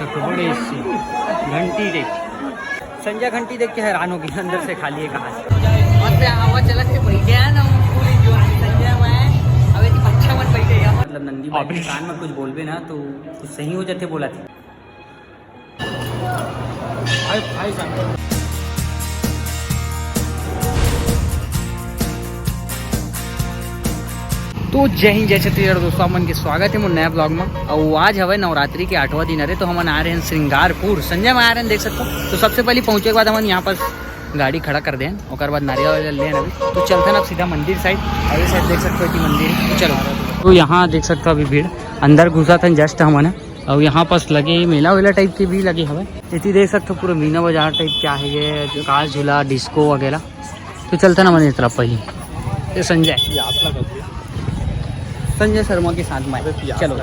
सकते हो बड़ी सी घंटी देख, संजय घंटी देख के हैरान होगी अंदर से खाली है कहाँ से। हवा चलत के बैठे हैं ना पूरी जो संजय में अब एक अच्छा मत बैठे यार, मतलब नंदी भाई कान में कुछ बोलबे ना तो कुछ सही हो जाते बोला थी। तो जय हिंद जय छत्तीसगढ़ दोस्तों, अपन के स्वागत है मोर नया ब्लॉग में। और आज हवे नवरात्रि के 8वां दिन है तो हम आ रहे हैं श्रृंगारपुर, संजय में आ रहे हैं देख सकते हो। तो सबसे पहले पहुंचे के बाद हम यहाँ पर गाड़ी खड़ा कर दें और बाद नारियल ले अभी तो चलते हैं अब सीधा मंदिर साइड। और ये साइड देख सकते हो कि मंदिर है, चलो। तो यहाँ देख सकते हो अभी भीड़ अंदर घुसा था जस्ट हमने, और यहाँ पास लगे मेला वेला टाइप के भी लगे हवे। इतनी देख सकते हो पूरा मीना बाजार टाइप क्या है ये, काल झूला डिस्को वगैरह। तो चलते ना मंदिर तरफ पहले। ये संजय शर्मा के साथ में चलो।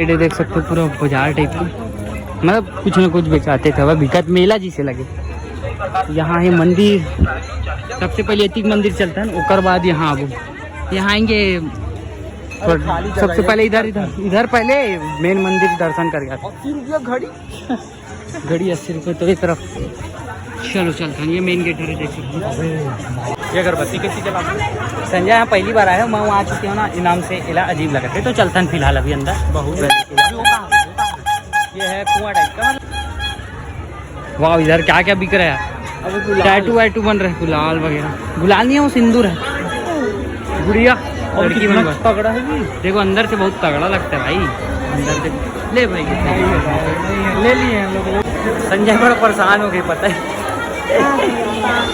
ये देख सकते हो पूरा बाजार टाइप का, मतलब कुछ ना कुछ बेचाते थे, बिकट मेला जिसे लगे। यहाँ है मंदिर, सबसे पहले एतिक मंदिर चलता है, उसके बाद यहाँ अब यहाँ आएंगे। सबसे पहले इधर पहले मेन मंदिर दर्शन कर गया। 80 रुपया घड़ी 80 रुपये। तो एक तरफ चलो चलता है, ये मेन गेट है देख सकते। ये अगरबत्ती कैसी चला संजय यहाँ पहली बार आया, मैं वहाँ आ चुकी हूँ ना, इनाम से इला अजीब लगा थे। तो चलता है फिलहाल अभी अंदर। बहुत ये है कुआं टाइप का। वाह इधर क्या क्या बिक रहा है, टैटू वैटू बन रहे, गुलाल वगैरह। गुलाल नहीं है वो सिंदूर है, गुड़िया लड़की बन तगड़ा है। देखो अंदर से बहुत तगड़ा लगता है भाई, अंदर से ले भाई ले लिए हम लोग। संजय बड़ा परेशान हो गए पता है।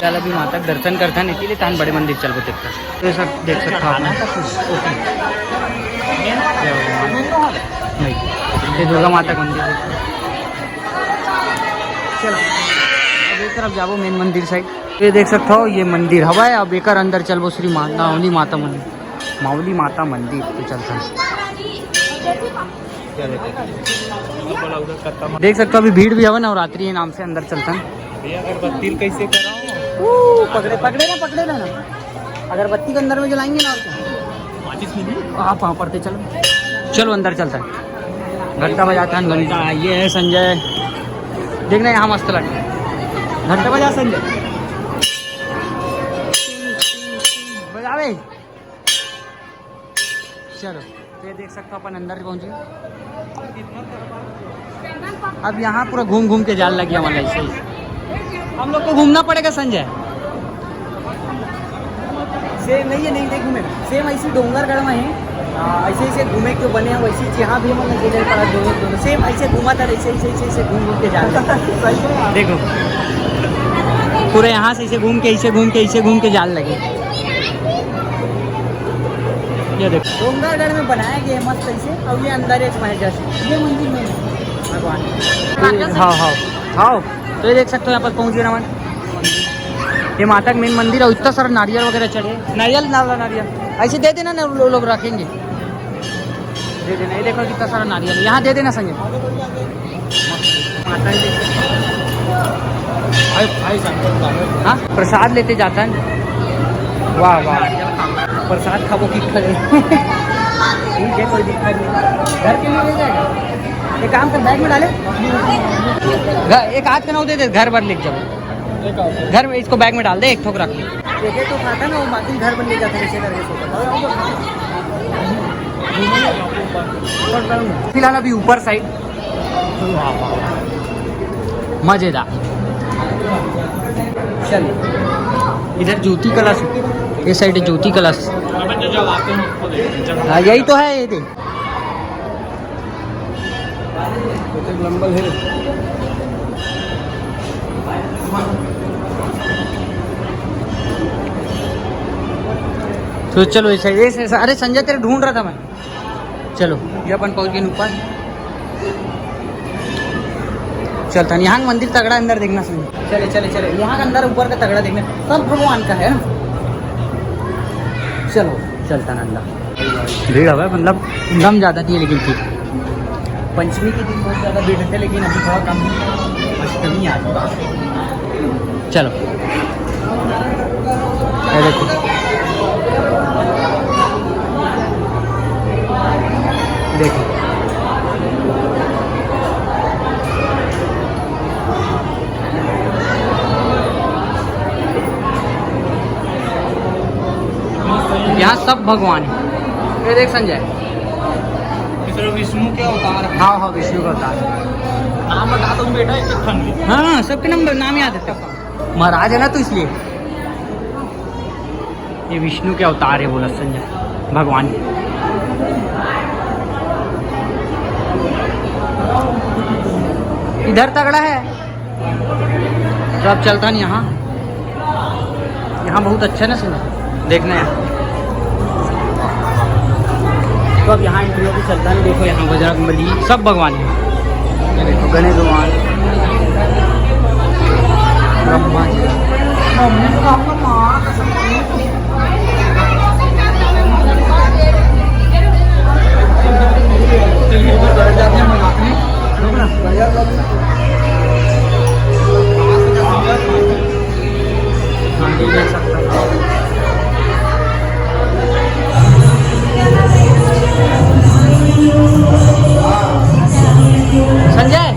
चल अभी माता का दर्शन करता है, इसीलिए तान बड़े मंदिर चल देखता। तो सब देख सकता हूँ ये दुर्गा माता का मंदिर है। चलो अब एक तरफ जाओ मेन मंदिर साइड। ये देख सकते हो ये मंदिर हवा है। अब एक अंदर चलो श्री मावली माता मंदिर, मावली माता मंदिर। तो चलता है देख सकते हो अभी भीड़ भी है ना, नवरात्रि है नाम से अंदर चलता है। अगरबत्ती कैसे पकड़े ना अगरबत्ती के अंदर में जलाएंगे ना आप वहाँ पढ़ते। चलो अंदर चलता है। घंटा बजाता है, घंटा ये है संजय देखना यहाँ मस्त लगता है। घंटा बजा संजय बजावे। चलो ये देख सकते हो अपन अंदर पहुँचे। अब यहाँ पूरा घूम घूम के जाल लगी हमारे, ऐसे ही हम लोग को घूमना पड़ेगा संजय। सेम नहीं है, नहीं घूमेगा सेम ऐसी डोंगरगढ़ में है, ऐसे ऐसे घूमे क्यों बने हैं वैसी यहाँ भी मतलब जगह पड़ा दोनों सेम ऐसे घूमा था, ऐसे ऐसे घूम घूम के जाल देखो पूरे यहाँ से ऐसे घूम के जाल लगे। ये देखो डोंगरगढ़ में बनाया गया मस्त ऐसे। और ये अंदर एक जैसे ये मंदिर में भगवान। हाँ तो ये देख सकते हो यहाँ पर पहुँच गए ना ये माता का मेन मंदिर है। इतना सारा नारियल वगैरह चढ़े, नारियल ऐसे दे देना ना, लोग रखेंगे दे देना। ये देखो कितना सारा नारियल यहाँ दे देना संजय। हाँ प्रसाद लेते जाता है। वाह वाह प्रसाद खाओ की खड़े ठीक है कोई दिक्कत नहीं। घर के लिए ले जाएगा, एक काम कर बैग में डाले, एक हाथ का ना दे दे, घर भर लेके जाओ। घर में इसको बैग में डाल दे, एक ठोक रख ले। देखे तो खाता ना वो बाकी घर बन ले जाते हैं फिलहाल अभी ऊपर साइड मजेदार। चलिए इधर ज्योति कलश, ये साइड ज्योति कलश। हाँ यही तो है ये देख लंबल है। तो चलो इस साइड। अरे संजय तेरे ढूंढ रहा था मैं। चलो ये अपन पहुंच गए ऊपर। चलता है यहाँ मंदिर तगड़ा अंदर देखना संजय। चले यहाँ अंदर ऊपर का तगड़ा देखना, सब भगवान का है ना। चलो चलता ना अंदर। भीड़ है मतलब दम ज़्यादा थी, लेकिन ठीक पंचमी के दिन बहुत ज़्यादा भीड़ थे, लेकिन अभी थोड़ा कम अष्टमी आ चुका। चलो देखो देखो सब भगवान है। ये देख संजय, विष्णु क्या अवतार है? हाँ हाँ विष्णु का अवतार। नाम बता दूं बेटा एक हाँ सबके नंबर नाम याद है, महाराज है ना तो इसलिए। ये विष्णु के अवतार है बोला संजय, भगवान। इधर तगड़ा है तो अब चलता नहीं यहाँ। यहाँ बहुत अच्छा ना सुना देखना है। तो अब यहाँ इंटरव्यू भी चलता नहीं। देखो यहाँ बजरंगबली सब भगवान है। ये देखो गणेश भगवान, ब्रह्मा जी, संजय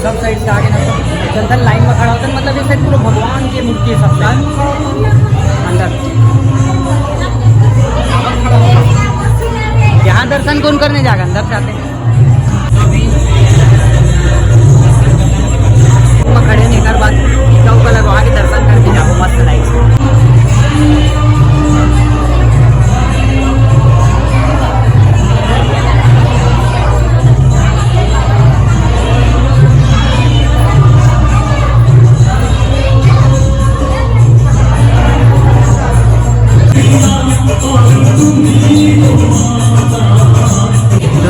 सब साइड से आगे ना चलता लाइन में खड़ा होता है। मतलब ये पूरा भगवान की मूर्ति है सब साइड अंदर। यहाँ दर्शन कौन करने जाएगा, अंदर से आते हैं। खड़े नहीं कर बात चौका लगवा के दर्शन करके जाओ मस्त लाइट से।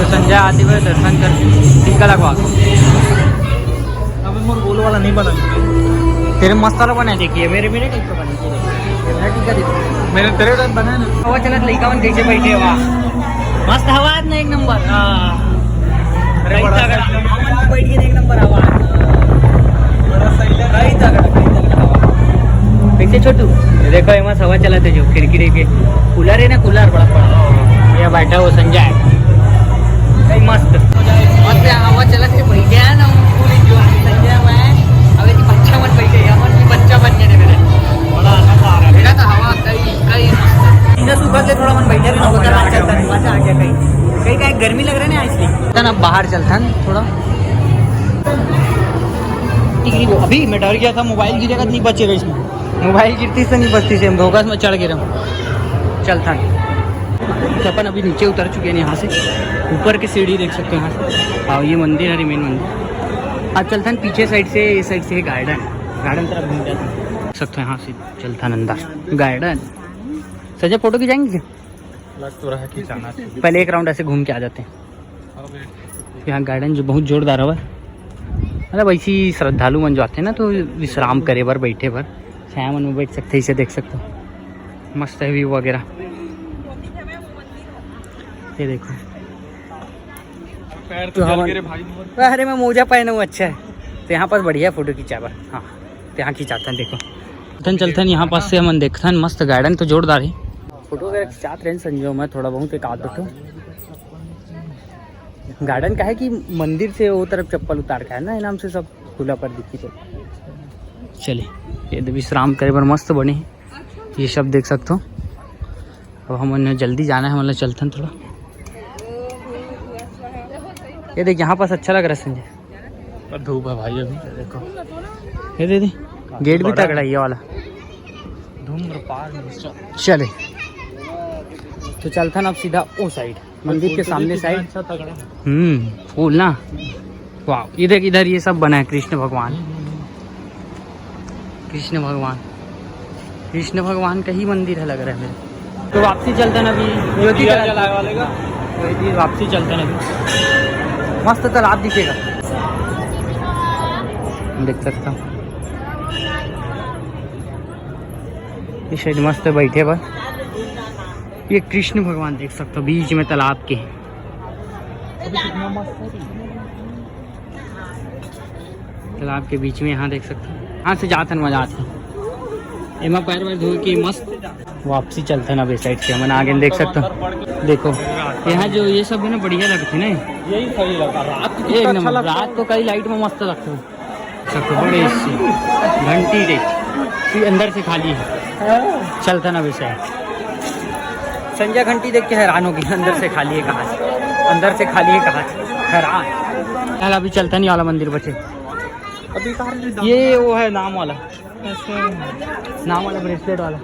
संजय आते हुए दर्शन कर टीका लगवा। अबे मोर गोल वाला नहीं बना, तेरे मस्त वाला बनाए देखिए, मेरे मेरे टाइप का बनाए टीका देखो। मैंने तेरे टाइप बनाया ना। हवा चलत लइका मन कैसे बैठे वाह मस्त हवा है ना एक नंबर। अरे बड़ा बैठ के एक नंबर हवा बड़ा सही है। कई तगड़ा हवा। कैसे छोटू ये देखो ये मस्त हवा चलाते जो खिड़की रे के कूलर है ना, कूलर बड़ा बड़ा ये बैठा वो संजय कई मस्त मस्त हवा चलत है। बैठे है ना पूरी जो संजय मैं अब एक बच्चा मत बैठे हमन भी बच्चा बन गए मेरे बड़ा आनंद आ रहा है। मेरा तो हवा कई मस्त इधर सुबह से थोड़ा मन बैठे रहे ना चलता मजा आ गया। कई कई गर्मी लग रहा है ना इसलिए ना बाहर चलता ना थोड़ा। अभी मैं डर गया था मोबाइल गिरेगा तो नहीं बचेगा इसमें। मोबाइल गिरती से नहीं बचती से हम धोखा में चढ़ गिरा चलता नहीं। तो अपन अभी नीचे उतर चुके हैं यहाँ से। ऊपर की सीढ़ी देख सकते हो यहाँ से। हाँ ये मंदिर है मेन मंदिर। अब चलता है पीछे साइड से, ये साइड से गार्डन तरफ घूम जाता है देख सकते हो। यहाँ से चलता अंदर गार्डन। सजा फोटो खिंचाएंगे क्या? लग तो रहा है कि जाना चाहिए। पहले एक राउंड ऐसे घूम के आ जाते हैं। यहाँ गार्डन जो बहुत जोरदार है मतलब ऐसी श्रद्धालु मन जो आते हैं ना तो विश्राम करे बार बैठे बार छाया मन में बैठ सकते हैं। इसे देख सकते हो मस्त है व्यू वगैरह। ये देखो पैर तो जल गिरे भाई। अरे मैं मोजा पहना हूँ अच्छा है तो यहाँ पर बढ़िया फोटो खींचा बार। हाँ तो यहाँ खिंचाता है देखो चलता है यहाँ पास से हम देखता है मस्त गार्डन तो जोरदार है। फोटो वगैरह खिंचाते रहे संजो मैं थोड़ा बहुत एक आध फोटो। गार्डन का है कि मंदिर से वो तरफ चप्पल उतार का है ना इनाम से सब खुला पर दिखी। तो चले ये विश्राम करे पर मस्त बने ये सब देख सकते हो। अब हम जल्दी जाना है मतलब चलते हैं थोड़ा। ये देख यहाँ पास अच्छा लग रहा है संजय पर धूप है भाई अभी। देखो ये दीदी गेट भी तगड़ा है ये वाला। धूम्रपान चले तो चलता ना अब सीधा ओ साइड मंदिर के सामने साइड। फूल ना वाह। ये देख इधर ये सब बना है कृष्ण भगवान का ही मंदिर है लग रहा है मेरे। तो वापसी चलता ना अभी ज्योति जलाने वाले का वापसी चलता ना अभी। मस्त तालाब दिखेगा देख सकता हूँ। इस साइड मस्त बैठे बस। ये कृष्ण भगवान देख सकते हो बीच में तालाब के। तालाब के बीच में यहाँ देख सकते हो। यहाँ से जाते हैं मजा आता है। एमा पैर वैर धो के मस्त वापसी चलते ना बे साइड से हम आगे देख सकते हो। देखो यहाँ जो ये सब है ना बढ़िया लगते ना, यही सही लगा रात को एक नंबर। रात को कई लाइट में मस्त लगते हो सब बड़े घंटी देख अंदर से खाली है चलता ना वैसे। संजय घंटी देख के हैरान होगी, अंदर से खाली है कहाँ से, अंदर से खाली है कहाँ से, हैरान। चल अभी चलता नहीं वाला मंदिर बचे, अभी ये वो है नाम वाला, नाम वाला ब्रेसलेट वाला,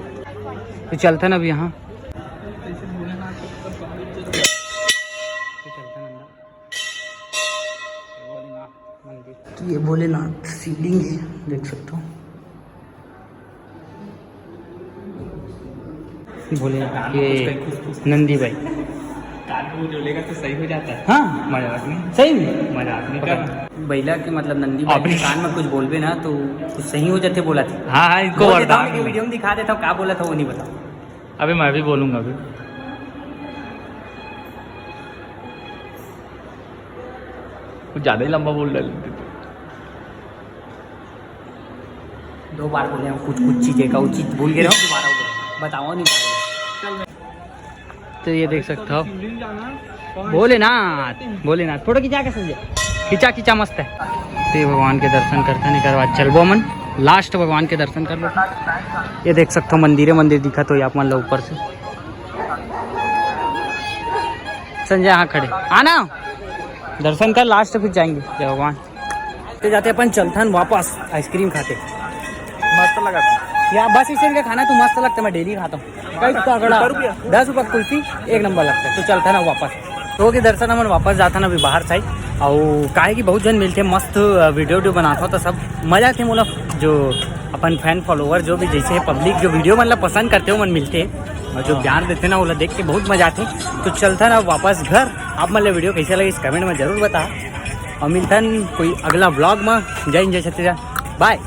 तो चलता ना अभी यहाँ ये भोलेनाथ शिवलिंग है देख सकते हो। भोलेनाथ ये नंदी भाई जो लेगा तो सही हो जाता है। हाँ मजाक नहीं, सही में मजाक नहीं कर। बैला के मतलब नंदी भाई के कान में कुछ बोलबे ना तो कुछ सही हो जाते बोला था। हाँ हाँ इनको वरदान वीडियो में दिखा देता हूँ क्या बोला था वो नहीं बता। अभी मैं भी बोलूंगा अभी। कुछ ज्यादा ही लंबा बोल रहे दो बार बोले हम कुछ कुछ चीजें का चीज भूल गए रहो, दोबारा बताओ नहीं पाएगा। तो ये देख सकते हो भोलेनाथ, भोलेनाथ फोटो खिंचा के समझे, खिंचा खिंचा मस्त है। तो ये भगवान के दर्शन करते नहीं करवा चलबो मन लास्ट भगवान के दर्शन कर लो। ये देख सकते हो मंदिर मंदिर दिखा तो आप मान लो ऊपर से। संजय यहाँ खड़े आना दर्शन कर लास्ट फिर जाएंगे जय भगवान। तो जाते अपन चलथन वापस आइसक्रीम खाते, मस्त लगा या बस स्टैंड का खाना तो मस्त लगता है, मैं डेली खाता हूँ। कई तगड़ा 10 रुपये कुल्फी एक नंबर लगता है। तो चलता ना वापस तो के दर्शन हमन वापस जाता ना अभी बाहर साइड। और काहे कि बहुत जन मिलते मस्त वीडियो बनाता तो सब मजा थे मोला, जो अपन फैन फॉलोवर जो भी जैसे पब्लिक जो वीडियो मतलब पसंद करते हो मन मिलते और जो प्यार देते ना वो देख के बहुत मजा आते। तो चलता ना वापस घर। आप मतलब वीडियो कैसे लगे इस कमेंट में जरूर बता और मिलता कोई अगला ब्लॉग में। जय हिंद जय छत्तीसगढ़, बाय।